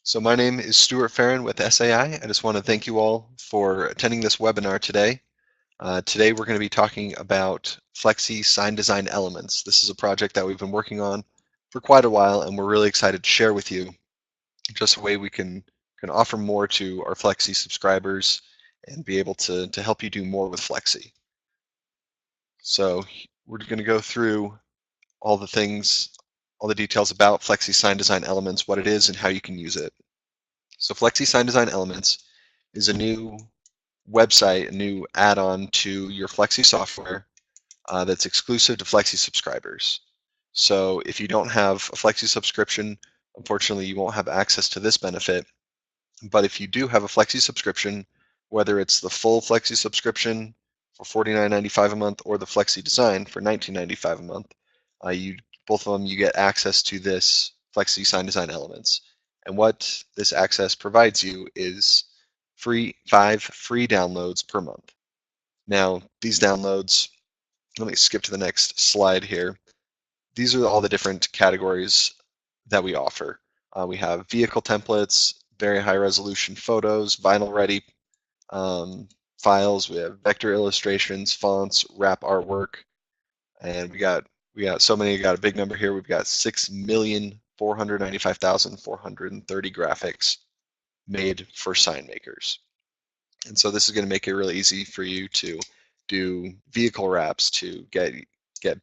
So my name is Stuart Farron with SAI. I just want to thank you all for attending this webinar today. Today we're going to be talking about Flexi sign design elements. This is a project that we've been working on for quite a while, and we're really excited to share with you just a way we can offer more to our Flexi subscribers and be able to help you do more with Flexi. So we're going to go through all the things, all the details about Flexi sign design elements, what it is, and how you can use it. So Flexi Sign Design Elements is a new website, a new add-on to your Flexi software that's exclusive to Flexi subscribers. So if you don't have a Flexi subscription, unfortunately you won't have access to this benefit. But if you do have a Flexi subscription, whether it's the full Flexi subscription for $49.95 a month or the Flexi Design for $19.95 a month, both of them you get access to this Flexi Sign Design Elements. And what this access provides you is 5 free downloads per month. Now, these downloads, let me skip to the next slide here. These are all the different categories that we offer. We have vehicle templates, very high resolution photos, vinyl ready files. We have vector illustrations, fonts, wrap artwork, and we got so many. We got a big number here. We've got 6,495,430 graphics made for sign makers. And so this is going to make it really easy for you to do vehicle wraps, to get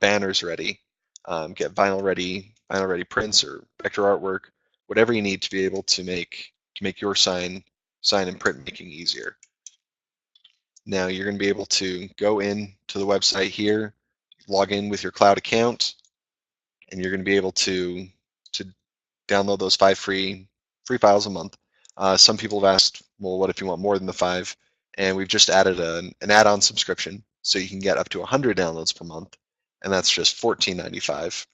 banners ready, get vinyl ready prints or vector artwork, whatever you need to be able to make your sign and print making easier. Now you're going to be able to go in to the website here, log in with your cloud account, and you're going to be able to download those 5 free files a month. Some people have asked, well, what if you want more than the 5? And we've just added an add-on subscription, so you can get up to 100 downloads per month, and that's just $14.95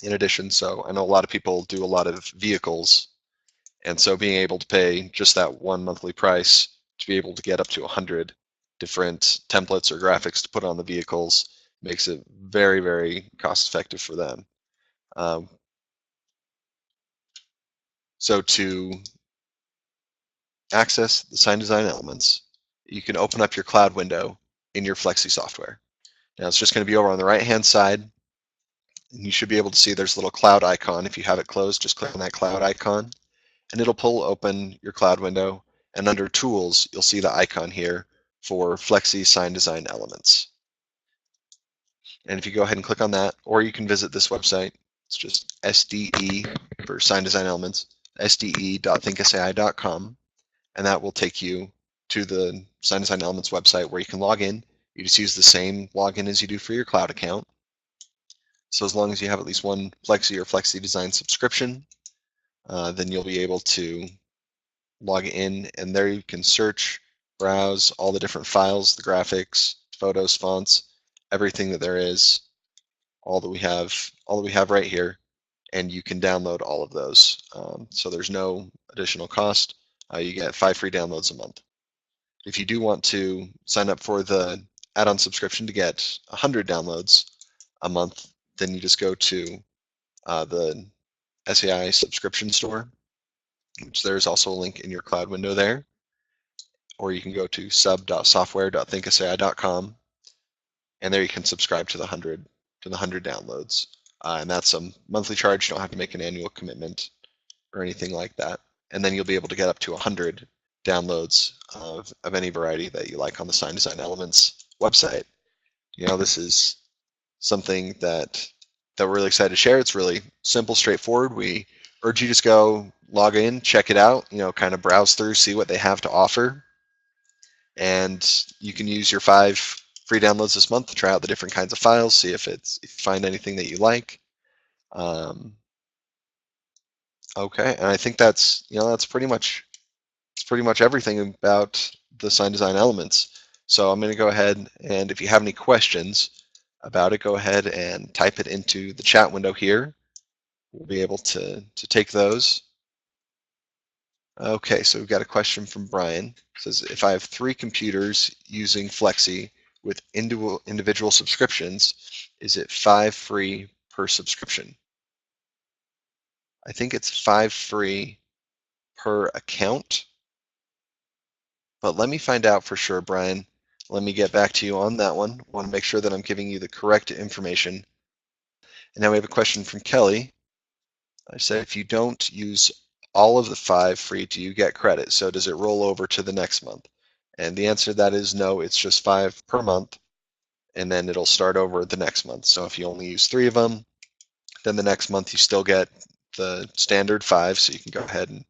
in addition. So I know a lot of people do a lot of vehicles, and so being able to pay just that one monthly price to be able to get up to 100 different templates or graphics to put on the vehicles makes it very, very cost effective for them. So to access the sign design elements, you can open up your cloud window in your Flexi software. Now it's just going to be over on the right-hand side, and you should be able to see there's a little cloud icon. If you have it closed, just click on that cloud icon, and it'll pull open your cloud window. And under Tools, you'll see the icon here for Flexi Sign Design Elements. And if you go ahead and click on that, or you can visit this website, it's just SDE for Sign Design Elements, sde.thinksai.com, and that will take you to the Sign Design Elements website where you can log in. You just use the same login as you do for your cloud account. So as long as you have at least one Flexi or Flexi Design subscription, then you'll be able to log in, and there you can search, browse all the different files, the graphics, photos, fonts, everything that there is, all that we have right here, and you can download all of those. So there's no additional cost. You get 5 free downloads a month. If you do want to sign up for the add-on subscription to get 100 downloads a month, then you just go to the SAI subscription store, which there's also a link in your cloud window there, or you can go to sub.software.thinksai.com, and there you can subscribe to the 100 downloads, and that's a monthly charge. You don't have to make an annual commitment or anything like that, and then you'll be able to get up to 100 downloads of any variety that you like on the Sign Design Elements website. This is something that we're really excited to share. It's really simple, straightforward. We urge you to just go log in, check it out, kind of browse through, see what they have to offer. And you can use your 5 free downloads this month to try out the different kinds of files, see if you find anything that you like. Okay, and I think that's pretty much everything about the sign design elements. So I'm going to go ahead, and if you have any questions about it, go ahead and type it into the chat window here. We'll be able to take those. Okay, so we've got a question from Brian. It says, if I have 3 computers using Flexi with individual subscriptions, is it 5 free per subscription? I think it's 5 free per account. But let me find out for sure, Brian. Let me get back to you on that one. I want to make sure that I'm giving you the correct information. And now we have a question from Kelly. I said, if you don't use all of the 5 free, do you get credit? So does it roll over to the next month? And the answer to that is no, it's just 5 per month, and then it'll start over the next month. So if you only use 3 of them, then the next month you still get the standard 5, so you can go ahead and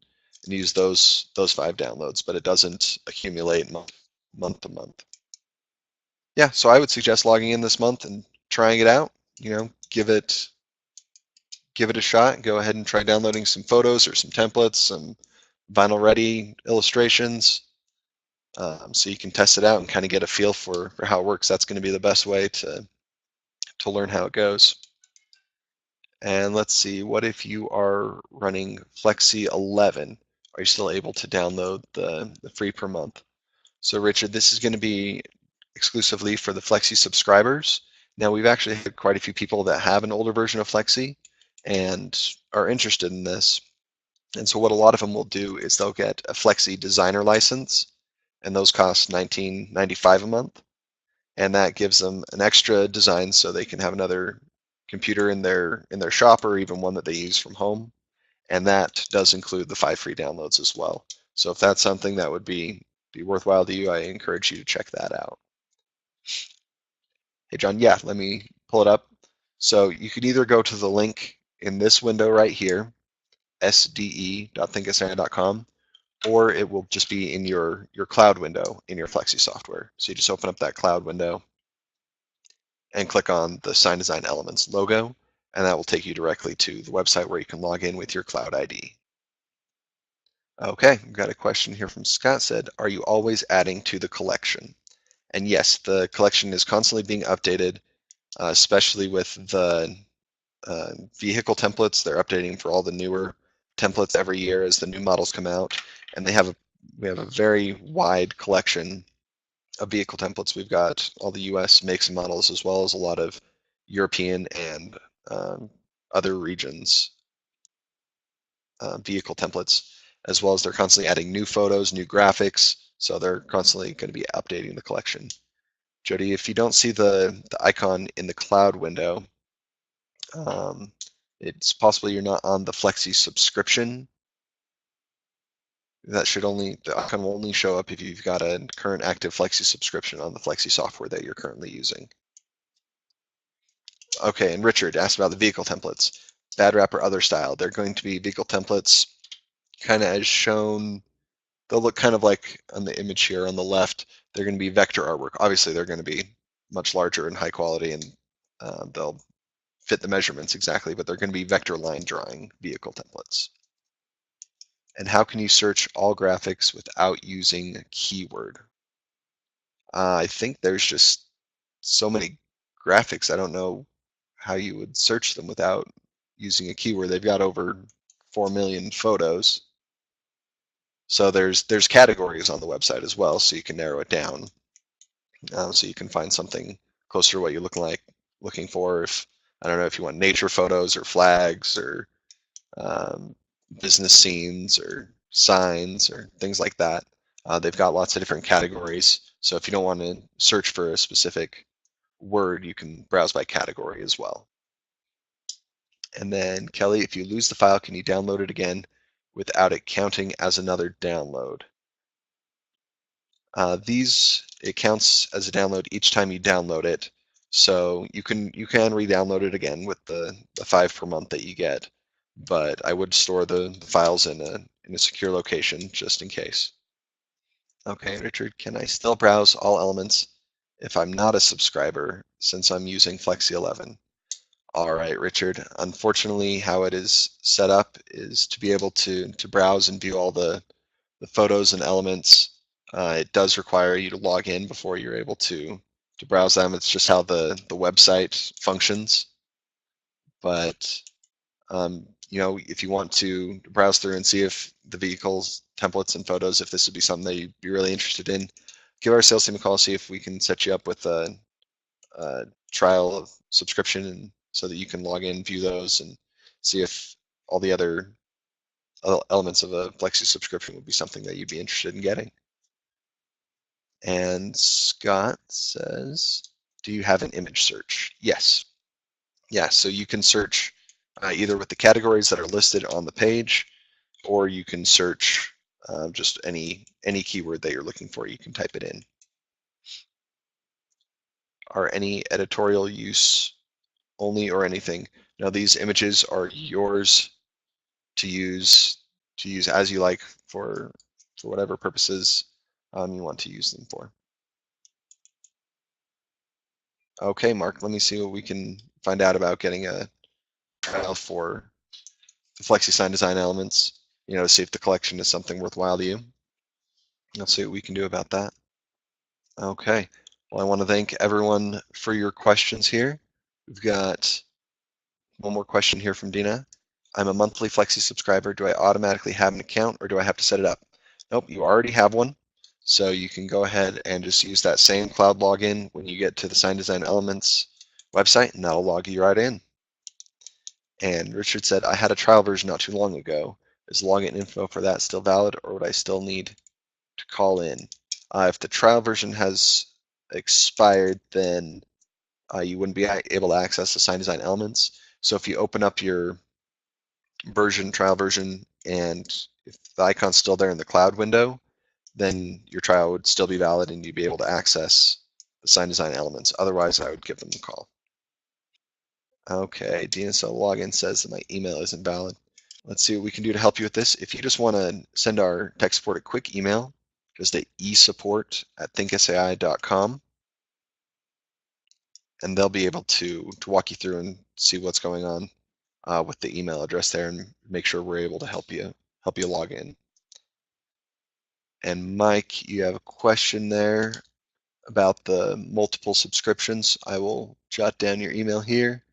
use those 5 downloads, but it doesn't accumulate month to month. Yeah, so I would suggest logging in this month and trying it out. Give it a shot. Go ahead and try downloading some photos or some templates, some vinyl ready illustrations, so you can test it out and kind of get a feel for how it works. That's going to be the best way to learn how it goes. And let's see, what if you are running Flexi 11? Are you still able to download the free per month? So Richard, this is going to be exclusively for the Flexi subscribers. Now we've actually had quite a few people that have an older version of Flexi and are interested in this. And so what a lot of them will do is they'll get a Flexi designer license, and those cost $19.95 a month. And that gives them an extra design so they can have another computer in their shop, or even one that they use from home. And that does include the 5 free downloads as well. So if that's something that would be worthwhile to you, I encourage you to check that out. Hey John, yeah, let me pull it up. So you could either go to the link in this window right here, sde.thinkinsane.com, or it will just be in your cloud window in your Flexi software. So you just open up that cloud window and click on the Sign Design Elements logo, and that will take you directly to the website where you can log in with your cloud ID. Okay, we've got a question here from Scott. Said, are you always adding to the collection? And yes, the collection is constantly being updated, especially with the vehicle templates. They're updating for all the newer templates every year as the new models come out, and we have a very wide collection of vehicle templates. We've got all the US makes and models, as well as a lot of European and other regions vehicle templates, as well as they're constantly adding new photos, new graphics, so they're constantly going to be updating the collection. Jody, if you don't see the icon in the cloud window, it's possible you're not on the Flexi subscription. The icon will only show up if you've got a current active Flexi subscription on the Flexi software that you're currently using. Okay, and Richard asked about the vehicle templates. Bad wrap or other style. They're going to be vehicle templates kind of as shown. They'll look kind of like on the image here on the left. They're going to be vector artwork. Obviously, they're going to be much larger and high quality, and they'll fit the measurements exactly, but they're going to be vector line drawing vehicle templates. And how can you search all graphics without using a keyword? I think there's just so many graphics. I don't know how you would search them without using a keyword. They've got over 4 million photos. So there's categories on the website as well, so you can narrow it down. So you can find something closer to what you're looking for. If I don't know if you want nature photos or flags or business scenes or signs or things like that. They've got lots of different categories. So if you don't want to search for a specific word, you can browse by category as well. And then Kelly, if you lose the file, can you download it again without it counting as another download? It counts as a download each time you download it. So you can re-download it again with the 5 per month that you get, but I would store the files in a secure location just in case. Okay, Richard, can I still browse all elements if I'm not a subscriber since I'm using Flexi 11? All right, Richard. Unfortunately, how it is set up is to be able to browse and view all the photos and elements. It does require you to log in before you're able to browse them. It's just how the website functions. But if you want to browse through and see if the vehicles, templates, and photos, if this would be something that you'd be really interested in, give our sales team a call, see if we can set you up with a trial subscription, and so that you can log in, view those, and see if all the other elements of a Flexi subscription would be something that you'd be interested in getting. And Scott says, do you have an image search? Yes. Yeah, so you can search either with the categories that are listed on the page, or you can search just any keyword that you're looking for. You can type it in. Are any editorial use only or anything? Now these images are yours to use as you like for whatever purposes you want to use them for. Okay, Mark, let me see what we can find out about getting a trial for the Flexi sign design elements, to see if the collection is something worthwhile to you. Let's see what we can do about that. Okay, well, I want to thank everyone for your questions here. We've got one more question here from Dina. I'm a monthly Flexi subscriber. Do I automatically have an account or do I have to set it up? Nope, you already have one. So you can go ahead and just use that same cloud login when you get to the Sign Design Elements website, and that'll log you right in. And Richard said, I had a trial version not too long ago. Is login info for that still valid, or would I still need to call in? If the trial version has expired, then you wouldn't be able to access the Sign Design Elements. So if you open up your trial version, and if the icon's still there in the cloud window, then your trial would still be valid and you'd be able to access the sign design elements. Otherwise, I would give them a call. Okay, DNSL login says that my email isn't valid. Let's see what we can do to help you with this. If you just want to send our tech support a quick email, just at esupport@thinksai.com, and they'll be able to walk you through and see what's going on with the email address there and make sure we're able to help you log in. And Mike, you have a question there about the multiple subscriptions. I will jot down your email here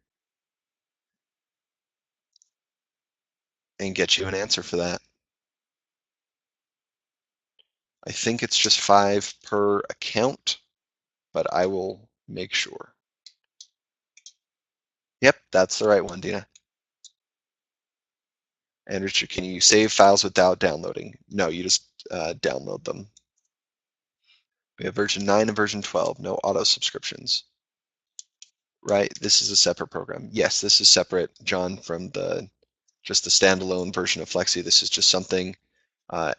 and get you an answer for that. I think it's just 5 per account, but I will make sure. Yep, that's the right one, Dina. And Richard, can you save files without downloading? No, you just download them. We have version 9 and version 12, no auto subscriptions. Right, this is a separate program. Yes, this is separate, John, from just the standalone version of Flexi. This is just something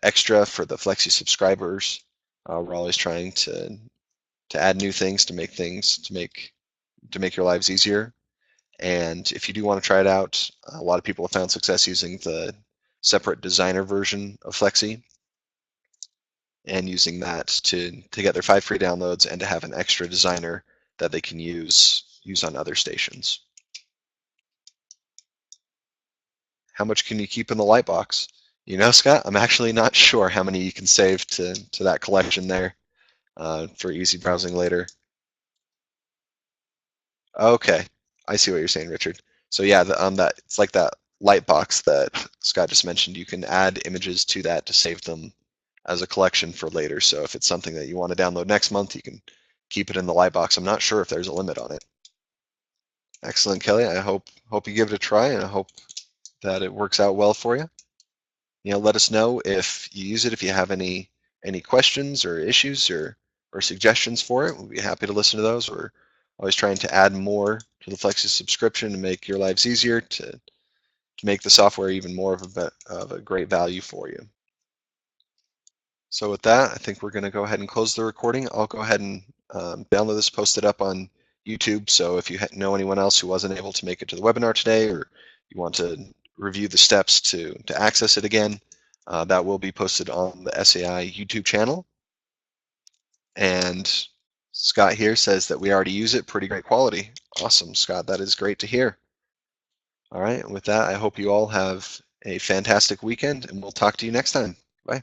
extra for the Flexi subscribers. We're always trying to add new things to make your lives easier. And if you do want to try it out, a lot of people have found success using the separate designer version of Flexi and using that to get their 5 free downloads and to have an extra designer that they can use on other stations. How much can you keep in the Lightbox? Scott, I'm actually not sure how many you can save to that collection there for easy browsing later. Okay, I see what you're saying, Richard. So yeah, that it's like that Lightbox that Scott just mentioned. You can add images to that to save them as a collection for later. So if it's something that you want to download next month, you can keep it in the Lightbox. I'm not sure if there's a limit on it. Excellent, Kelly. I hope you give it a try, and I hope that it works out well for you. Let us know if you use it, if you have any questions or issues or suggestions for it. We'll be happy to listen to those. We're always trying to add more to the Flexi subscription and make your lives easier to make the software even more of a great value for you. So with that, I think we're going to go ahead and close the recording. I'll go ahead and download this, post it up on YouTube. So if you know anyone else who wasn't able to make it to the webinar today, or you want to review the steps to access it again, that will be posted on the SAI YouTube channel. And Scott here says that we already use it, pretty great quality. Awesome, Scott, that is great to hear. All right, with that, I hope you all have a fantastic weekend, and we'll talk to you next time. Bye.